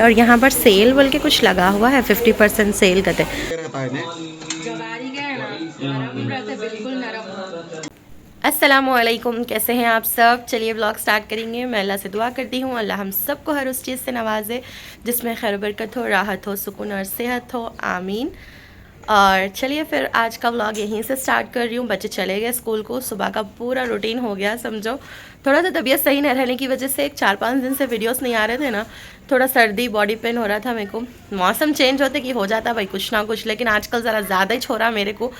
और यहाँ पर सेल बोल के कुछ लगा हुआ है, 50% सेल करते। अस्सलामुअलैकुम, कैसे हैं आप सब। चलिए व्लॉग स्टार्ट करेंगे। मैं अल्लाह से दुआ करती हूँ अल्लाह हम सबको हर उस चीज़ से नवाजे जिसमें खैर बरकत हो, राहत हो, सुकून और सेहत हो, आमीन। और चलिए फिर आज का व्लॉग यहीं से स्टार्ट कर रही हूँ। बच्चे चले गए स्कूल को, सुबह का पूरा रूटीन हो गया समझो। थोड़ा सा तबीयत सही नहीं रहने की वजह से 4-5 दिन से वीडियोस नहीं आ रहे थे ना, थोड़ा सर्दी बॉडी पेन हो रहा था मेरे को। मौसम चेंज होते कि हो जाता भाई कुछ ना कुछ, लेकिन आजकल ज़रा ज़्यादा ही छोड़ा मेरे को,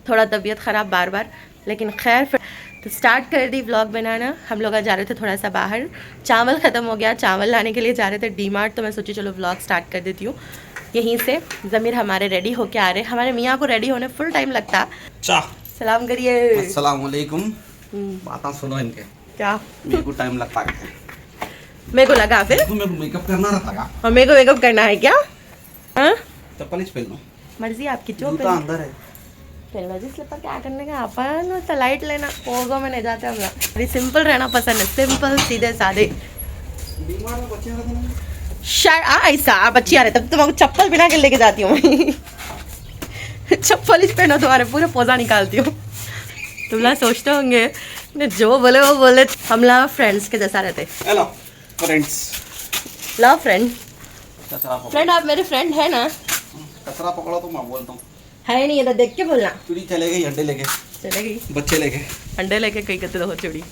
थोड़ा तबीयत ख़राब बार बार। लेकिन खैर फिर तो स्टार्ट कर दी व्लॉग बनाना। हम लोग जा रहे थे थोड़ा सा बाहर, चावल ख़त्म हो गया, चावल लाने के लिए जा रहे थे डीमार्ट। तो मैं सोची चलो व्लॉग स्टार्ट कर देती हूँ यहीं से। ज़मीर हमारे रेडी होके आ रहे, हमारे मियाँ को रेडी होने फुल टाइम लगता। सलाम करिए। अस्सलाम वालेकुम। बात सुनो इनके, क्या मेरे को टाइम लगता है। मेरे को लगा फिर तुम्हें मेकअप करना रहता का? और मेरे को मेकअप करना है क्या? हाँ चप्पल ही पहन लो, मर्जी आपकी, जो जूता अंदर है। पहन लो जी स्लीपर, क्या करने का अपन तो लाइट लेना पोगो में नहीं जाते हम लोग। बड़ी सिंपल रहना पसंद है, सिंपल सीधे सादे। बीमार में बच्चे रहते हैं ऐसा बच्ची आ रहे तब तुम्हारे चप्पल बिना के लेके जाती हूँ चप्पल ही पहनो, तुम्हारे पूरे पोजा निकालती हूँ। तुम लोग सोचते होंगे जो बोले वो बोले, हम लोग फ्रेंड्स के जैसा रहते। Hello friends, love friend. कचरा पकड़ो, फ्रेंड आप मेरे फ्रेंड है ना? कचरा पकड़ो तो मैं बोलता हूँ। है नहीं, ये तो देख के बोलना। चुड़ी चले गई, अंडे लेके चले गई, बच्चे लेके, अंडे लेके कहीं कहते तो हो चूड़ी,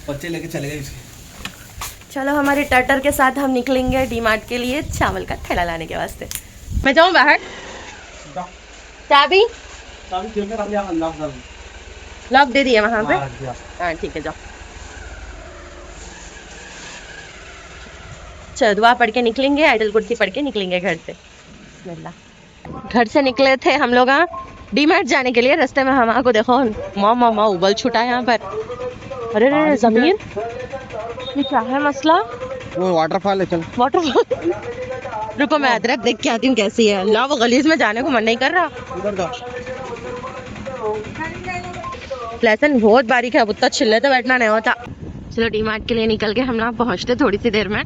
बच्चे लेके चले गए। चलो हमारे टटर के साथ हम निकलेंगे डीमार्ट के लिए चावल का थैला लाने के वास्ते। मैं जाऊँ बाहर? चाबी लॉक दे दिए वहाँ पे। हाँ ठीक है, जाओ। चलो दुआ पढ़ के निकलेंगे, आयतल कुर्सी पढ़ के निकलेंगे घर से। बिस्मिल्लाह। घर से निकले थे हम लोग डीमार्ट जाने के लिए। रास्ते में हमारे को देखो माँ उबल छुटा है यहाँ पर। अरे ज़मीन, ये क्या है मसला? वो वाटरफॉल है, चल वाटरफॉल। रुको मैं अदरक देख के आती हूँ कैसी है। अल्लाह वो गलीज में जाने को मन नहीं कर रहा। उधर जाओ। लहसुन बहुत बारीक है, अब उतना छिले तो बैठना नहीं होता। चलो डीमार्ट के लिए निकल के हम लोग पहुँचते थोड़ी सी देर में,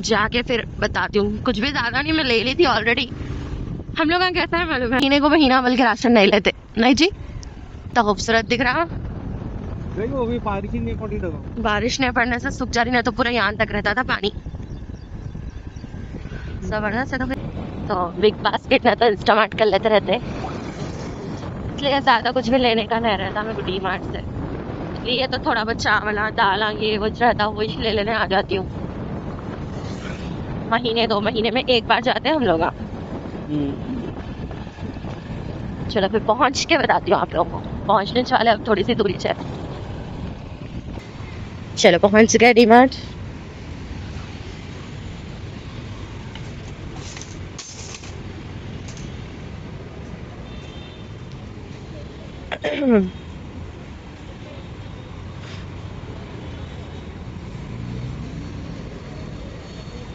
जाके फिर बताती हूँ। कुछ भी ज़्यादा नहीं, मैं ले ली थी ऑलरेडी। हम लोग कैसा है मालूम है, महीने को महीना बल्कि राशन नहीं लेते। नहीं जी, तो खूबसूरत दिख रहा। वो भी बारिश ही नहीं पड़ी, बारिश नहीं पड़ने से सूख जा रही, नहीं तो पूरा यहाँ तक रहता था पानी। जबरदस्त है। तो बिग बास्केट में तो इंस्टामार्ट कर लेते रहते, इसलिए ज़्यादा कुछ भी लेने का नहीं रहता मेरे को डी मार्ट से। इसलिए तो थोड़ा बहुत चावल दाल ये वो रहता है, वही ले लेने आ जाती हूँ। महीने 2 महीने में एक बार जाते हैं हम लोग। चलो फिर पहुँच के बताती हूँ आप लोगों को। पहुँचने वाले अब थोड़ी सी दूरी से। चलो पहुँच गए डी मार्ट।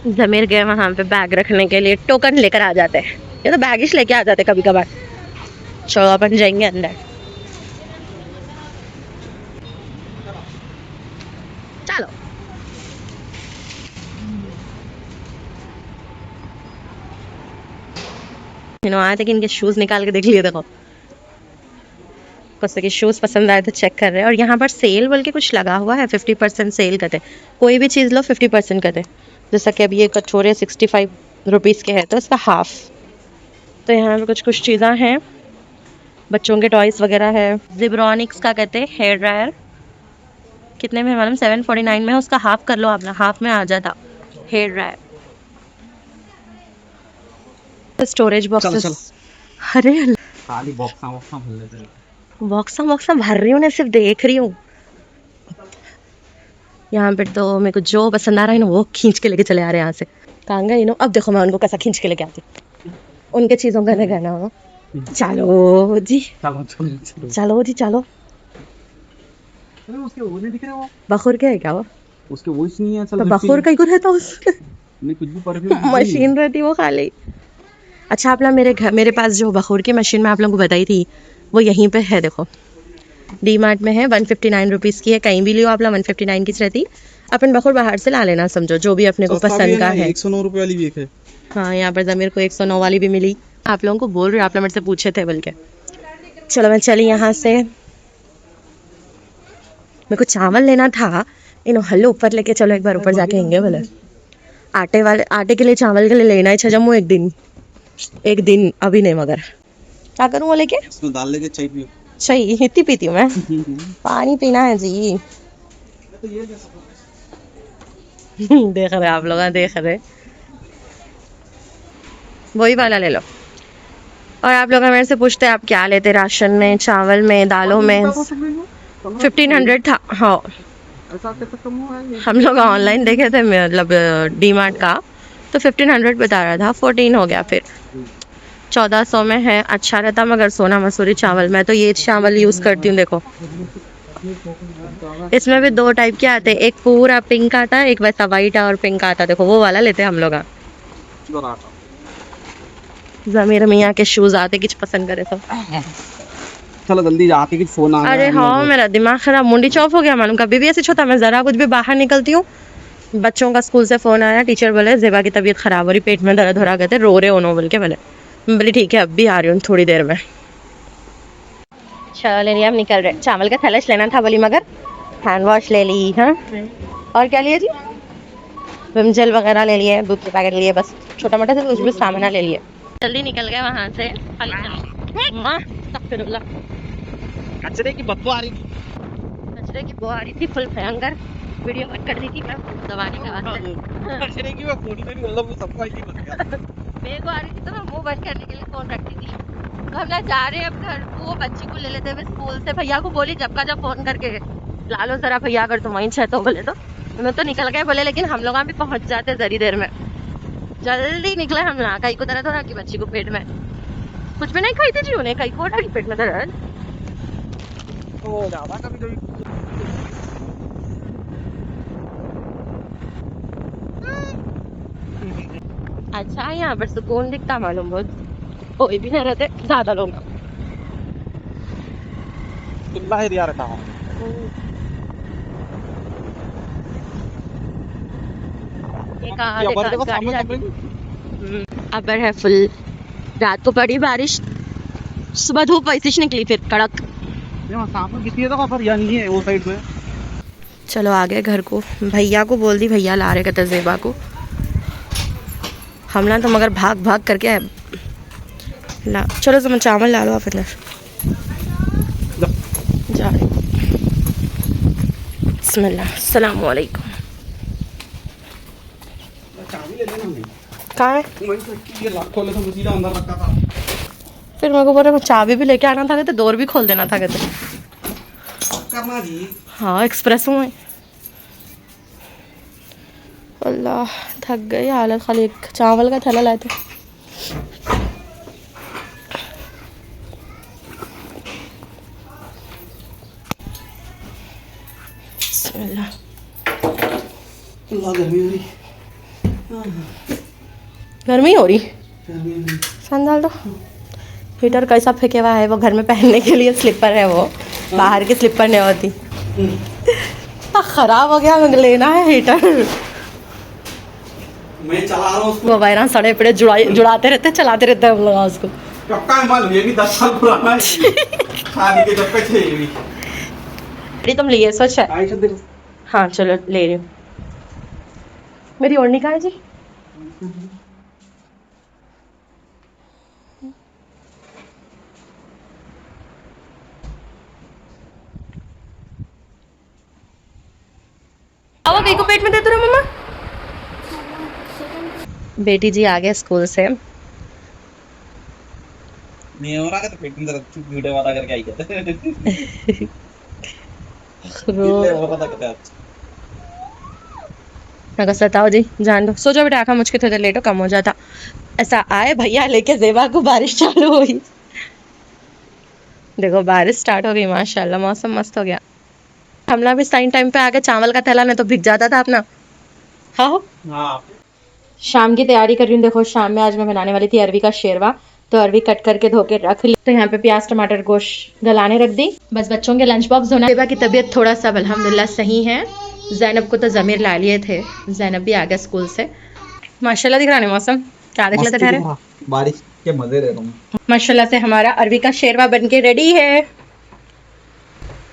जमीर गए वहाँ पे बैग रखने के लिए, टोकन लेकर आ जाते हैं। ये तो बैगिश लेके आ जाते कभी कभार। चलो अपन जाएंगे अंदर। चलो आए थे कि इनके शूज निकाल के देख लिए। देखो कसम के शूज पसंद आए तो चेक कर रहे हैं। और यहाँ पर सेल बोल के कुछ लगा हुआ है, 50% सेल करते। कोई भी चीज़ लो 50% करते। जैसा कि अभी ये कटोरे 65 रुपीज़ के है, तो इसका हाफ। तो यहाँ पर कुछ चीज़ें हैं, बच्चों के टॉयस वगैरह है। जिब्रॉनिक्स का कहते हैं हेयर ड्रायर, कितने में मालूम? 749 में है। उसका हाफ कर लो आप ना, हाफ में आ जाता हेयर ड्रायर। स्टोरेज बॉक्सेस, अरे खाली बॉक्सा भर लेते हैं। बॉक्सा भर रही हूँ ना, सिर्फ देख रही हूँ। यहाँ पर तो मेरे को जो पसंद आ रहा है ना वो खींच के लेके चले आ रहे हैं यहाँ से। कहाँ गए नो? अब देखो मैं उनको कैसा खींच के लेके आती, उनके चीज़ों का नहीं कहना हो। चलो जी, चलो जी चलो। उसके वो नहीं दिख रहा, वो बखूर के है क्या वो? उसके वॉइस नहीं है। तो बखूर का ही रहता उसके नहीं, कुछ भी परफ्यूम मशीन रहती वो खाली। अच्छा आप लोग मेरे पास जो बखूर की मशीन मैं आप लोगों को बताई थी वो यहीं पे है। देखो डी मार्ट में है, 159 रुपीज़ की है। कहीं भी लियो आप लोग 159 की रहती। अपन बखूर बाहर से ला लेना, समझो जो भी अपने को पसंद का है। 109 रुपए वाली भी एक है। हाँ, यहाँ पर ज़मीर को 109 वाली भी मिली। आप लोगों को बोल रही हूँ, आप लोग मेरे से पूछे थे बल्कि। चलो मैं चली यहाँ से, मेरे को चावल लेना था। इन हल्लो ऊपर लेके चलो, एक बार ऊपर जाके आएंगे बोले। आटे के लिए चावल के लिए लेना है जम्मू एक दिन अभी नहीं, मगर क्या करूँ वो लेके? इसमें दाल लेके चाय पियो। चाय इतनी पीती हूँ मैं, पानी पीना है जी। देख रहे आप लोग, देख रहे, वही वाला ले लो। और आप लोग मेरे से पूछते हैं आप क्या लेते, राशन में, चावल में, दालों में। 1500 था। हाँ, हम लोग ऑनलाइन देखे थे, मतलब डीमार्ट का, तो 1500 बता रहा था। 14 हो गया, फिर 1400 में है। अच्छा रहता मगर सोना मसूरी चावल। मैं तो ये चावल यूज़ करती हूँ। देखो इसमें भी 2 टाइप के आते हैं, एक पूरा पिंक आता है, एक वैसा वाइट और पिंक आता है। देखो वो वाला लेते हैं हम लोग। ज़मीर मियाँ के शूज़ आते, कुछ पसंद करे तो। चलो जल्दी जाके कुछ फोन आ गया। अरे हाँ, मेरा दिमाग खराब, मुंडी चौप हो गया मालूम। कभी भी ऐसे होता, मैं ज़रा कुछ भी बाहर निकलती हूँ, बच्चों का स्कूल से फ़ोन आया, टीचर बोले ज़ेबा की तबीयत ख़राब हो रही, पेट में दर्द हो रहा, कहते रो रहे हो बोल के बोले। मैं बोली ठीक है, अब भी आ रही हूँ थोड़ी देर में। चलो ले लिया, अब निकल रहे। चावल का थैला लेना था बोली, मगर हैंड वॉश ले ली। हाँ, और क्या लिया जी? विम जेल वगैरह ले लिए, दूध के पैकेट लिए, बस छोटा मोटा से कुछ भी सामान ले लिए। जल्दी निकल गए वहाँ से। कचरे की बदबू आ रही थी। कचरे की बू आ रही थी, फुल भयंकर। वीडियो कट कर दी थी मैं दबाने के वास्ते। कचरे की वो फोन में मतलब सबको आई थी। मेरे को आ रही थी तो मैं मुंह बंद करने के लिए फोन रखती थी। तो हम लोग जा रहे हैं अब घर को, बच्ची को ले लेते हुए स्कूल से। भैया को बोली जब का जब फोन करके ला लो जरा भैया, अगर तुम वहीं तो बोले तो मैं तो निकल गए बोले, लेकिन हम लोग भी पहुंच जाते जरी देर में। जल्दी निकले हम लोग। कहीं को दर्द हो रहा कि बच्ची को पेट में कुछ भी नहीं खाई थी जी, उन्हें कहीं को हो रहा कि पेट में दर्द तो ज्यादा कभी कभी। अच्छा, यहाँ पर सुकून दिखता मालूम, बहुत कोई भी नहीं रहते ज्यादा लोग। कितना एरिया रहता है। अबर है फुल। रात को पड़ी बारिश, सुबह धूप वैसी निकली फिर कड़क। नहीं है वो साइड में। चलो आ गए घर को। भैया को बोल दी, भैया ला रहे कहते ज़ेबा को। हम ना तो मगर भाग भाग करके ला। चलो तुम चावल ला लो आप अंदर। जा रहे। बिस्मिल्लाह, अस्सलाम वालेकुम। कहाँ है? ये लॉक खोले तो सीधा अंदर रखा था। फिर मेरे को बोल रहे चाबी भी लेके आना था, कहते डोर भी खोल देना था कहते। करना जी। हाँ, एक्सप्रेस में। अल्लाह, थक गई हालत, खाली एक चावल का थैला लाए थे। गर्मी हो रही। फैन डाल दो। हीटर कैसा फेंके हुआ है, वो घर में पहनने के लिए स्लीपर है, वो बाहर की स्लीपर नहीं होती। खराब हो गया, लेना है हीटर। मैं चला रहा हूँ उसको। वो वायरा सड़े पड़े जुड़ाते रहते, चलाते रहते हैं हम लोग उसको। पक्का मालूम, ये भी 10 साल पुराना है। शादी के जब पे ये भी। तुम लिए सोच है? हाँ चलो ले रही हूँ। मेरी ओढ़नी कहाँ है जी? अब कहीं को पेट में देते रहो मम्मा। बेटी जी आ गए स्कूल से। नहीं हो रहा, तो पेट में दर्द वीडियो वाला करके आई कहते। मैं सताओ जी, जान दो, सो जाओ बेटा, आँखा मुझके थोड़ा लेटो, कम हो जाता। ऐसा आए भैया लेके ज़ेबा को, बारिश चालू हुई। देखो बारिश स्टार्ट हो गई, माशाल्लाह मौसम मस्त हो गया। हमला भी साइन टाइम पे आके चावल का थैला नहीं तो भीग जाता था अपना। हाँ, शाम की तैयारी कर रही हूँ। देखो शाम में आज मैं बनाने वाली थी अरवी का शेरवा, तो अरवी कट करके धो के रख ली। तो यहाँ पे प्याज टमाटर गोश्त गलाने रख दी। बस बच्चों के लंच बॉक्स धोना। ज़ेबा की तबीयत थोड़ा सा अल्हम्दुलिल्लाह सही है, जैनब को तो ज़मीर ला लिए थे, जैनब भी आ गया स्कूल से। माशाल्लाह दिख रहा है मौसम, क्या देख लेते ठहरे। बारिश के मजे ले रहा हूँ। माशाल्लाह से हमारा अरबी का शेरवा बन के रेडी है।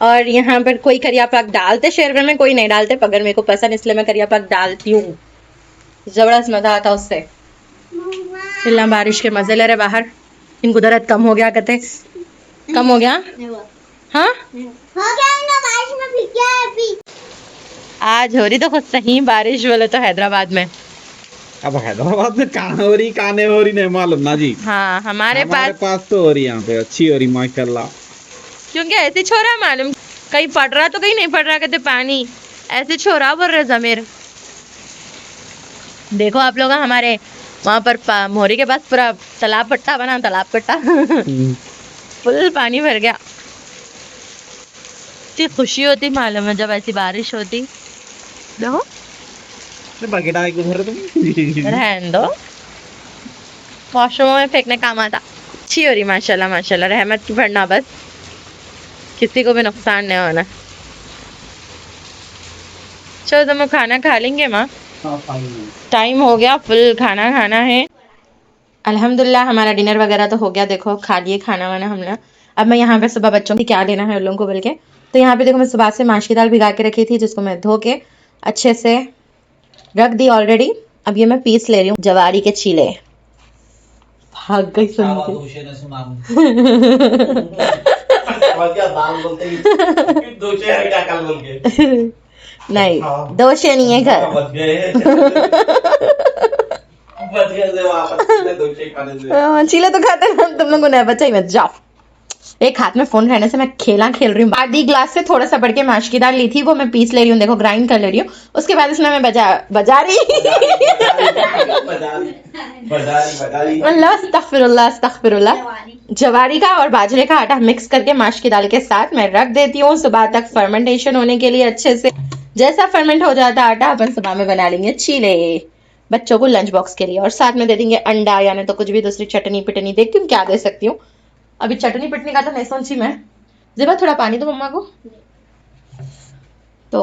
और यहाँ पर कोई करिया पाक डालते शेरवे में, कोई नहीं डालते, मगर मेरे को पसंद इसलिए मैं करिया पाक डालती हूँ, जबरदस्त मजा आता उससे। फिलहाल बारिश के मजे ले रहे बाहर। इनको दर्द कम हो गया कहते, कम हो गया। हाँ हो गया ना, बारिश में भीग गया है अभी। आज हो रही तो खुद सही बारिश, बोले तो हैदराबाद में। अब हैदराबाद में कहाँ हो रही, कहाँ नहीं हो रही नहीं मालूम ना जी। हाँ हमारे पास तो हो रही, यहाँ पे अच्छी हो रही माशाल्लाह। क्योंकि ऐसे छोरा मालूम, कहीं पड़ रहा तो कहीं नहीं पड़ रहा, कहते पानी ऐसे छोरा बोल रहे जमीर। देखो आप लोग हमारे वहाँ पर मोहरी के पास पूरा तालाब पट्टा बना, तालाब पट्टा फुल पानी भर गया। इतनी खुशी होती मालूम है जब ऐसी बारिश होती। देखो बकेट आगे गुजर तुम रहने दो, वॉशरूम में फेंकने काम आता। अच्छी हो रही माशाल्लाह माशाल्लाह, रहमत की भरना, बस किसी को भी नुकसान नहीं होना। चलो तुम खाना खा लेंगे माँ, टाइम हो गया, फुल खाना खाना है। अल्हम्दुलिल्लाह हमारा डिनर वगैरह तो हो गया, देखो खा लिए खाना वाना हमने। अब मैं यहाँ पे सुबह बच्चों की क्या लेना है उन लोगों को बोल के, तो यहाँ पे देखो मैं सुबह से माश की दाल भिगा के रखी थी, जिसको मैं धो के अच्छे से रख दी ऑलरेडी। अब ये मैं पीस ले रही हूँ जवारी के चीले। भाग गई सुन के। नहीं दोषे नहीं है घर। चीले तो खाते ना तुम लोगों ने, बच्चा ही मत जाओ। एक हाथ में फोन रहने से मैं खेल रही हूँ। आधी ग्लास से थोड़ा सा बढ़ के माश की दाल ली थी, वो मैं पीस ले रही हूँ, देखो ग्राइंड कर ले रही हूँ। उसके बाद इसमें मैं बजा रही अल्लाह अस्तगफिरुल्लाह अस्तगफिरुल्लाह। जवारी का और बाजरे का आटा मिक्स करके माश की दाल के साथ मैं रख देती हूँ सुबह तक फर्मेंटेशन होने के लिए अच्छे से। जैसा फर्मेंट हो जाता है आटा, अपन सुबह में बना लेंगे चीले बच्चों को लंच बॉक्स के लिए, और साथ में दे देंगे अंडा, यानी तो कुछ भी दूसरी चटनी पिटनी, देखती हूँ क्या दे सकती हूँ। अभी चटनी पिटनी का तो नहीं सोची मैं। जिबा थोड़ा पानी दो मम्मा को। तो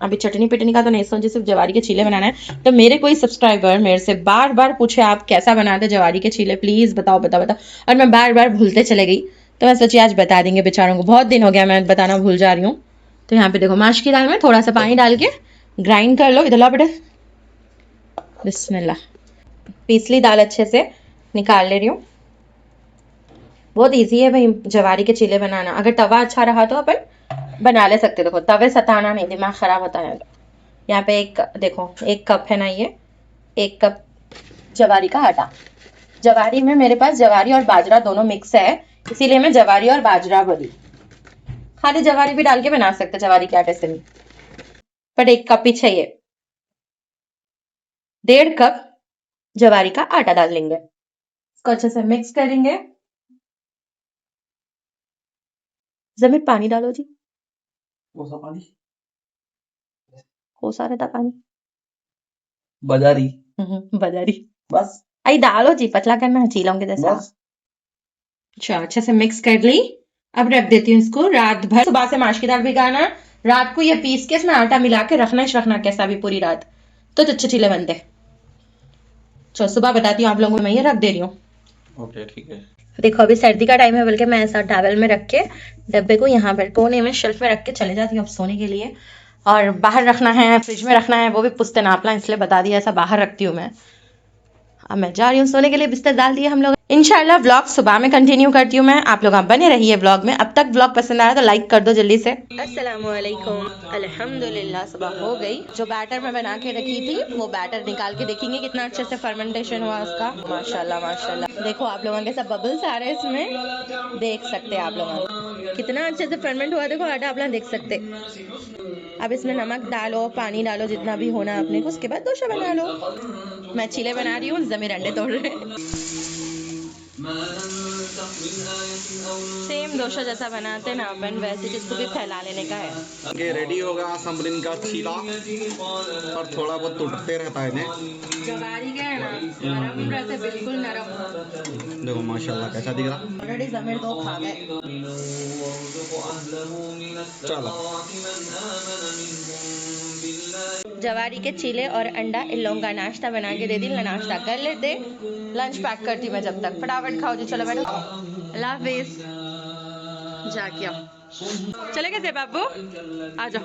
अभी चटनी पिटनी का तो नहीं सोची, सिर्फ जवारी के चीले बनाना है। तो मेरे कोई सब्सक्राइबर मेरे से बार बार पूछे आप कैसा बनाते जवारी के चीले, प्लीज बताओ बताओ बताओ, और मैं बार बार भूलते चले गई। तो मैं सोची आज बता देंगे बेचारों को, बहुत दिन हो गया मैं बताना भूल जा रही हूँ। तो यहाँ पे देखो माश की दाल में थोड़ा सा पानी डाल के ग्राइंड कर लो। इधर ला बेटा, बिस्मिल्लाह। पीसली दाल अच्छे से निकाल ले रही हूँ। बहुत इजी है भाई जवारी के चीले बनाना, अगर तवा अच्छा रहा तो अपन बना ले सकते। देखो तवे सताना नहीं, दिमाग खराब होता है। यहाँ पे एक देखो 1 कप है ना, ये 1 कप जवारी का आटा। जवारी में मेरे पास जवारी और बाजरा दोनों मिक्स है, इसीलिए मैं जवारी और बाजरा बोली। खाली जवारी भी डाल के बना सकते जवारी के आटे से भी, पर 1 कप ही चाहिए। 1.5 कप जवारी का आटा डाल लेंगे, इसको अच्छे से मिक्स करेंगे। जमीन पानी डालो जी, कोसा रहता पानी, बाजारी बाजारी बस आई डालो जी, पतला करना है चीलों के जैसा। अच्छा अच्छे से मिक्स कर ली। अब रख देती हूँ इसको रात भर। सुबह से माश की दाल भिगाना, रात को ये पीस के इसमें आटा मिला के रखना ही रखना, कैसा भी पूरी रात, तो अच्छे चीले बनते। चलो सुबह बताती हूँ आप लोगों को, मैं ये रख दे रही हूँ। ओके ठीक है। देखो अभी सर्दी का टाइम है, बल्कि मैं ऐसा टॉवल में रख के डब्बे को यहाँ पर कोने में शेल्फ में रख के चले जाती हूँ अब सोने के लिए। और बाहर रखना है, फ्रिज में रखना है, वो भी पुश्ते नापना, इसलिए बता दिया ऐसा बाहर रखती हूँ मैं। अब मैं जा रही हूँ सोने के लिए, बिस्तर डाल दिए हम लोग। इंशाल्लाह व्लॉग सुबह में कंटिन्यू करती हूँ मैं, आप लोग बने रहिए व्लॉग में। अब तक व्लॉग पसंद आया तो लाइक कर दो जल्दी से। अस्सलामुअलैकुम। अल्हम्दुलिल्लाह सुबह हो गई। जो बैटर मैं बना के रखी थी वो बैटर निकाल के देखेंगे कितना अच्छे से फर्मेंटेशन हुआ उसका। माशाल्लाह माशाल्लाह, देखो आप लोगों के सब बबल्स आ रहे हैं इसमें, देख सकते हैं आप लोग कितना अच्छे से फर्मेंट हुआ। देखो आटा आप लोग देख सकते। अब इसमें नमक डालो, पानी डालो, जितना भी होना है अपने को, उसके बाद डोसा बना लो। मैं चीले बना रही हूँ, जमीर अंडे तोड़ रहे हैं। सेम डोसा जैसा बनाते ना अपन वैसे जिसको भी फैला लेने का है। ये रेडी होगा समरिन का चीला और थोड़ा बहुत टूटते रहता है इन्हें। जवारी का है ना नरम रहते बिल्कुल नरम। देखो माशाल्लाह कैसा दिख रहा। ऑलरेडी जमीर दो खा गए। चलो जवारी के चीले और अंडा इन लोगों का नाश्ता बना के दे दी। नाश्ता कर लेते, लंच पैक करती मैं जब तक। फटाफट खाओ जी, चलो बैठो। अल्लाह हाफिज। जाके आओ। चले गए थे बाबू, आ जाओ।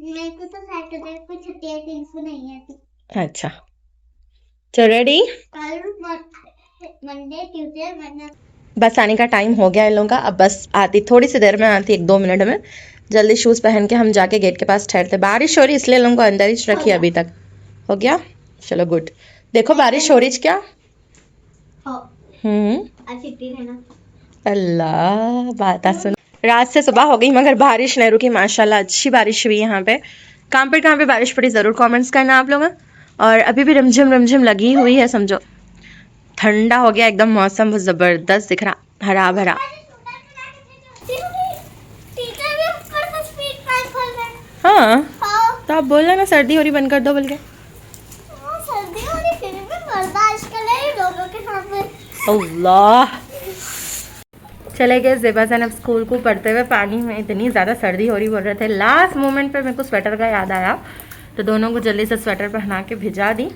मेरे को तो सैटरडे को छुट्टी है, किसी को नहीं आती। अच्छा चलो रेडी। कल मंडे ट्यूसडे वेडनेसडे बस आने का टाइम हो गया इन लोगों का। अब बस आती थोड़ी सी देर में आती, 1-2 मिनट में। जल्दी शूज़ पहन के हम जाके गेट के पास ठहरते। बारिश हो रही इसलिए लोगों को अंदर ही रखी अभी तक। हो गया, चलो गुड। देखो बारिश हो रही क्या। हो हम्म, आज छुट्टी है ना। अल्लाह बात सुन। रात से सुबह हो गई मगर बारिश नहीं रुकी माशाल्लाह। अच्छी बारिश हुई यहाँ पे। कहाँ पे बारिश पड़ी ज़रूर कमेंट्स करना आप लोग। और अभी भी रिमझिम लगी हुई है समझो। ठंडा हो गया एकदम मौसम, बहुत ज़बरदस्त दिख रहा, हरा भरा। टीचर भी ऊपर से स्पीड फैन खोल रहे हैं। हाँ हाँ तो आप बोल रहे ना सर्दी हो रही बंद कर दो बोल के। सर्दी हो रही फिर भी बर्दाश्त कर रहे हैं लोगों के सामने। अल्लाह। चले गए ज़ेबा ज़ैनब स्कूल को पढ़ते हुए। पानी में इतनी ज़्यादा सर्दी हो रही बोल रहे थे। लास्ट मोमेंट पे मेरे को स्वेटर का याद आया तो दोनों को जल्दी से स्वेटर पहना के भिजा दी।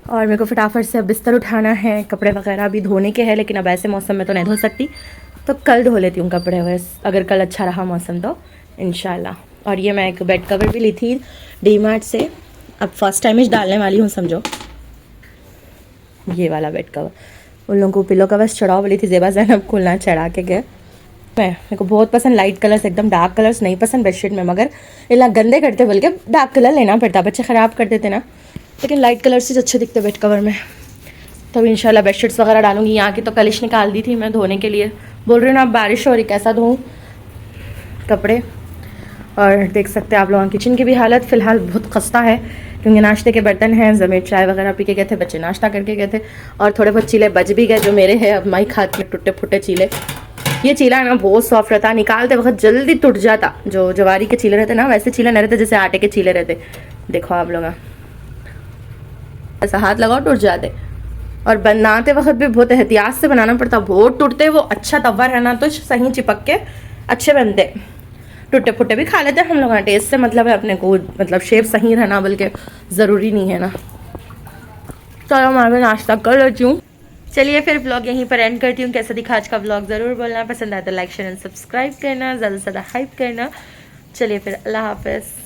और मेरे को फटाफट से अब बिस्तर उठाना है। कपड़े वगैरह भी धोने के हैं लेकिन अब ऐसे मौसम में तो नहीं धो सकती, तो कल धो लेती हूँ कपड़े वैसे, अगर कल अच्छा रहा मौसम तो इंशाल्लाह। और ये मैं एक बेड कवर भी ली थी डीमार्ट से, अब फर्स्ट टाइम ही डालने वाली हूँ समझो। ये वाला बेड कवर उन लोगों को पिलो कवर्स चढ़ाओ बोली थी ज़ेबा ज़ैनब को, ना चढ़ा के गए। मेरे को बहुत पसंद लाइट कलर्स, एकदम डार्क कलर्स नहीं पसंद बेडशीट में, मगर इला गंदे करते बोल के डार्क कलर लेना पड़ता, बच्चे ख़राब कर देते ना। लेकिन लाइट कलर्स ही अच्छे दिखते बेड कवर में। तो इंशाल्लाह बेडशीट्स वगैरह डालूंगी। यहाँ की तो कलिश निकाल दी थी मैं धोने के लिए। बोल रही हूँ ना अब बारिश हो रही, कैसा धोऊँ कपड़े। और देख सकते हैं आप लोग किचन की भी हालत फ़िलहाल बहुत खस्ता है, क्योंकि नाश्ते के बर्तन हैं। ज़मीर चाय वगैरह पी के गए थे, बच्चे नाश्ता करके गए थे। और थोड़े बहुत चीले बच भी गए जो मेरे हैं, अब मैं ही खाती हूँ टूटे फूटे चीले। ये चीला ना बहुत सॉफ्ट रहता, निकालते वक्त जल्दी टूट जाता। जो जवारी के चीले रहते ना वैसे चीले नहीं रहते जैसे आटे के चीले रहते। देखो आप लोग ऐसा हाथ लगाओ टूट जाते। और बनाते वक्त भी बहुत एहतियात से बनाना पड़ता, बहुत टूटते। वो अच्छा तवा रहना तो सही चिपक के अच्छे बनते। टूटे फूटे भी खा लेते हैं हम लोग, टेस्ट से मतलब है अपने को, मतलब शेप सही रहना बल्कि ज़रूरी नहीं है ना। चलो मैं नाश्ता कर लेती हूँ। चलिए फिर व्लॉग यहीं पर एंड करती हूँ। कैसा दिखा आज का व्लॉग ज़रूर बोलना, पसंद आया तो लाइक शेयर एंड सब्सक्राइब करना, ज़्यादा से ज़्यादा हाइप करना। चलिए फिर अल्लाह हाफ़िज़।